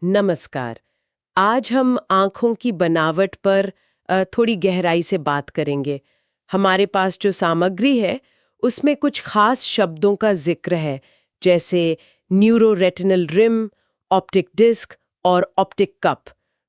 नमस्कार। आज हम आँखों की बनावट पर थोड़ी गहराई से बात करेंगे। हमारे पास जो सामग्री है, उसमें कुछ खास शब्दों का जिक्र है, जैसे न्यूरोरेटिनल रिम, ऑप्टिक डिस्क और ऑप्टिक कप।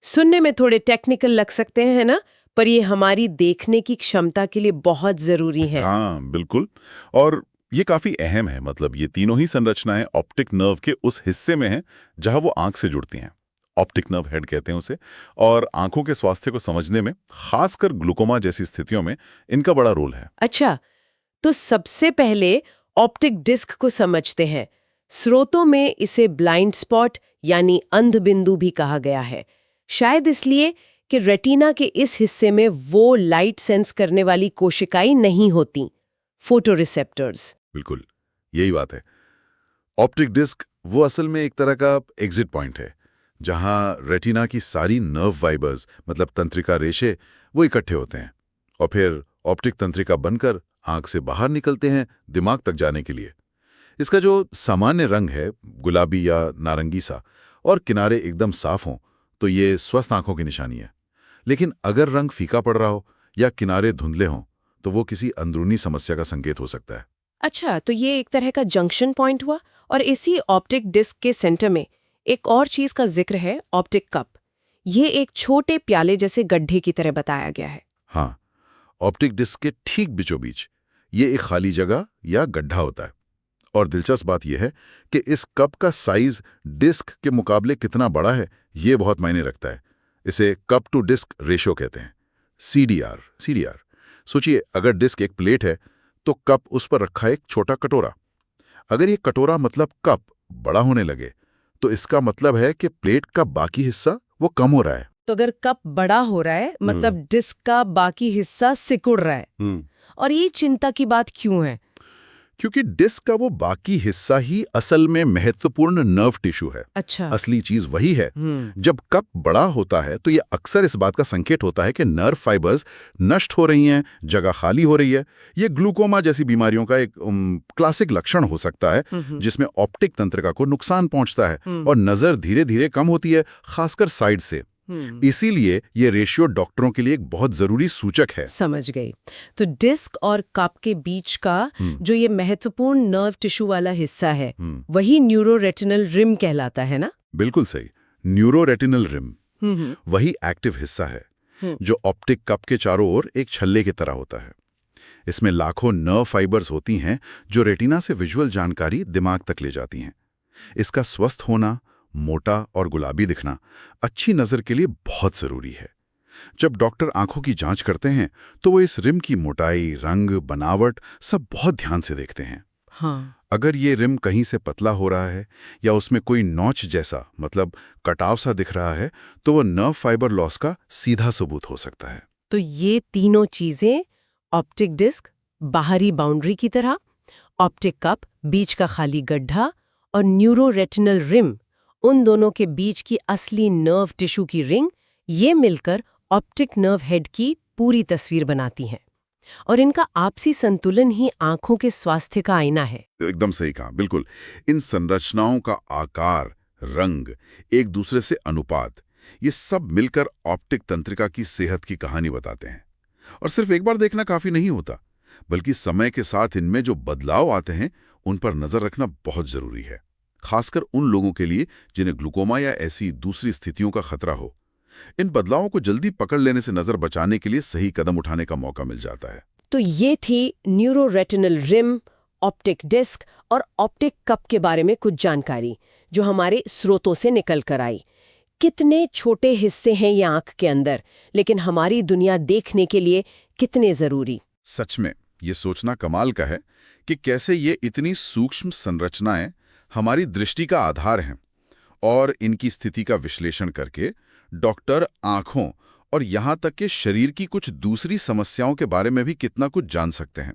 सुनने में थोड़े टेक्निकल लग सकते हैं ना, पर ये हमारी देखने की क्षमता के लिए बहुत ज़रूरी है। हाँ, बिल्कुल। और ये काफी अहम है। मतलब ये तीनों ही संरचनाएं ऑप्टिक नर्व के उस हिस्से में हैं जहां वो आंख से जुड़ती हैं। ऑप्टिक नर्व हेड कहते हैं उसे। और आंखों के स्वास्थ्य को समझने में, खासकर ग्लूकोमा जैसी स्थितियों में, इनका बड़ा रोल है। अच्छा, तो सबसे पहले ऑप्टिक डिस्क को समझते हैं। स्रोतों में इसे ब्लाइंड स्पॉट यानी अंध बिंदु भी कहा गया है, शायद इसलिए कि रेटिना के इस हिस्से में वो लाइट सेंस करने वाली कोशिकाएं नहीं होती, फोटोरिसेप्टर्स। बिल्कुल, यही बात है। ऑप्टिक डिस्क वो असल में एक तरह का एग्जिट पॉइंट है, जहां रेटिना की सारी नर्व फाइबर्स, मतलब तंत्रिका रेशे, वो इकट्ठे होते हैं और फिर ऑप्टिक तंत्रिका बनकर आंख से बाहर निकलते हैं दिमाग तक जाने के लिए। इसका जो सामान्य रंग है, गुलाबी या नारंगी सा, और किनारे एकदम साफ हों, तो ये स्वस्थ आंखों की निशानी है। लेकिन अगर रंग फीका पड़ रहा हो या किनारे धुंधले हों, तो वो किसी अंदरूनी समस्या का संकेत हो सकता है। अच्छा, तो ये एक तरह का जंक्शन पॉइंट हुआ। और इसी ऑप्टिक डिस्क के सेंटर में एक और चीज का जिक्र है, ऑप्टिक कप। ये एक छोटे प्याले जैसे गड्ढे की तरह बताया गया है। हाँ, ऑप्टिक डिस्क के ठीक बीचों बीच ये एक खाली जगह या गड्ढा होता है। और दिलचस्प बात यह है कि इस कप का साइज डिस्क के मुकाबले कितना बड़ा है, ये बहुत मायने रखता है। इसे कप टू डिस्क रेशो कहते हैं, सीडीआर। सोचिए, अगर डिस्क एक प्लेट है तो कप उस पर रखा एक छोटा कटोरा। अगर ये कटोरा मतलब कप बड़ा होने लगे, तो इसका मतलब है कि प्लेट का बाकी हिस्सा वो कम हो रहा है। तो अगर कप बड़ा हो रहा है, मतलब डिस्क का बाकी हिस्सा सिकुड़ रहा है। और ये चिंता की बात क्यों है? क्योंकि डिस्क का वो बाकी हिस्सा ही असल में महत्वपूर्ण नर्व टिश्यू है। अच्छा। असली चीज वही है। जब कप बड़ा होता है तो ये अक्सर इस बात का संकेत होता है कि नर्व फाइबर्स नष्ट हो रही हैं, जगह खाली हो रही है। ये ग्लूकोमा जैसी बीमारियों का एक क्लासिक लक्षण हो सकता है, जिसमें ऑप्टिक तंत्रिका को नुकसान पहुंचता है और नजर धीरे धीरे कम होती है, खासकर साइड से। इसीलिए ये रेशियो डॉक्टरों के लिए एक बहुत जरूरी सूचक है। समझ गई। तो डिस्क और कप के बीच का जो ये महत्वपूर्ण नर्व टिश्यू वाला हिस्सा है, वही न्यूरोरेटिनल रिम कहलाता है ना? बिल्कुल सही। न्यूरोरेटिनल रिम वही एक्टिव हिस्सा है, जो ऑप्टिक कप के चारों ओर एक छल्ले की तरह होता है। इसमें लाखों नर्व फाइबर्स होती हैं जो रेटिना से विजुअल जानकारी दिमाग तक ले जाती हैं। इसका स्वस्थ होना, मोटा और गुलाबी दिखना अच्छी नजर के लिए बहुत जरूरी है। जब डॉक्टर आंखों की जांच करते हैं तो वो इस रिम की मोटाई, रंग, बनावट सब बहुत ध्यान से देखते हैं। हाँ। अगर ये रिम कहीं से पतला हो रहा है या उसमें कोई नॉच जैसा, मतलब कटाव सा दिख रहा है, तो वो नर्व फाइबर लॉस का सीधा सबूत हो सकता है। तो ये तीनों चीजें, ऑप्टिक डिस्क बाहरी बाउंड्री की तरह, ऑप्टिक कप बीच का खाली गड्ढा और न्यूरोरेटिनल रिम उन दोनों के बीच की असली नर्व टिश्यू की रिंग, ये मिलकर ऑप्टिक नर्व हेड की पूरी तस्वीर बनाती हैं। और इनका आपसी संतुलन ही आंखों के स्वास्थ्य का आईना है। एकदम सही कहा, बिल्कुल। इन संरचनाओं का आकार, रंग, एक दूसरे से अनुपात, ये सब मिलकर ऑप्टिक तंत्रिका की सेहत की कहानी बताते हैं। और सिर्फ एक बार देखना काफी नहीं होता, बल्कि समय के साथ इनमें जो बदलाव आते हैं उन पर नजर रखना बहुत जरूरी है, खासकर उन लोगों के लिए जिन्हें ग्लूकोमा या ऐसी दूसरी स्थितियों का खतरा हो। इन बदलावों को जल्दी पकड़ लेने से नजर बचाने के लिए सही कदम उठाने का मौका मिल जाता है। तो ये थी न्यूरोरेटिनल रिम, ऑप्टिक डिस्क और ऑप्टिक कप के बारे में कुछ जानकारी जो हमारे स्रोतों से निकल कर आई। कितने छोटे हिस्से हैं ये आंख के अंदर, लेकिन हमारी दुनिया देखने के लिए कितने जरूरी। सच में ये सोचना कमाल का है कि कैसे ये इतनी सूक्ष्म संरचनाएं हमारी दृष्टि का आधार हैं, और इनकी स्थिति का विश्लेषण करके डॉक्टर आंखों और यहाँ तक कि शरीर की कुछ दूसरी समस्याओं के बारे में भी कितना कुछ जान सकते हैं।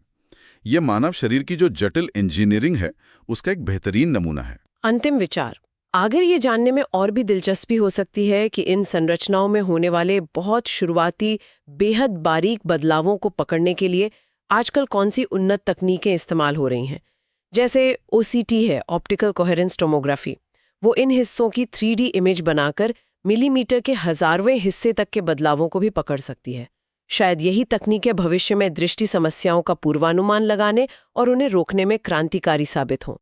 ये मानव शरीर की जो जटिल इंजीनियरिंग है, उसका एक बेहतरीन नमूना है। अंतिम विचार, अगर ये जानने में और भी दिलचस्पी हो सकती है कि इन संरचनाओं में होने वाले बहुत शुरुआती, बेहद बारीक बदलावों को पकड़ने के लिए आजकल कौन सी उन्नत तकनीकें इस्तेमाल हो रही हैं। जैसे OCT है, ऑप्टिकल कोहेरेंस टोमोग्राफी, वो इन हिस्सों की 3D इमेज बनाकर मिलीमीटर के हजारवें हिस्से तक के बदलावों को भी पकड़ सकती है। शायद यही तकनीकें भविष्य में दृष्टि समस्याओं का पूर्वानुमान लगाने और उन्हें रोकने में क्रांतिकारी साबित हों।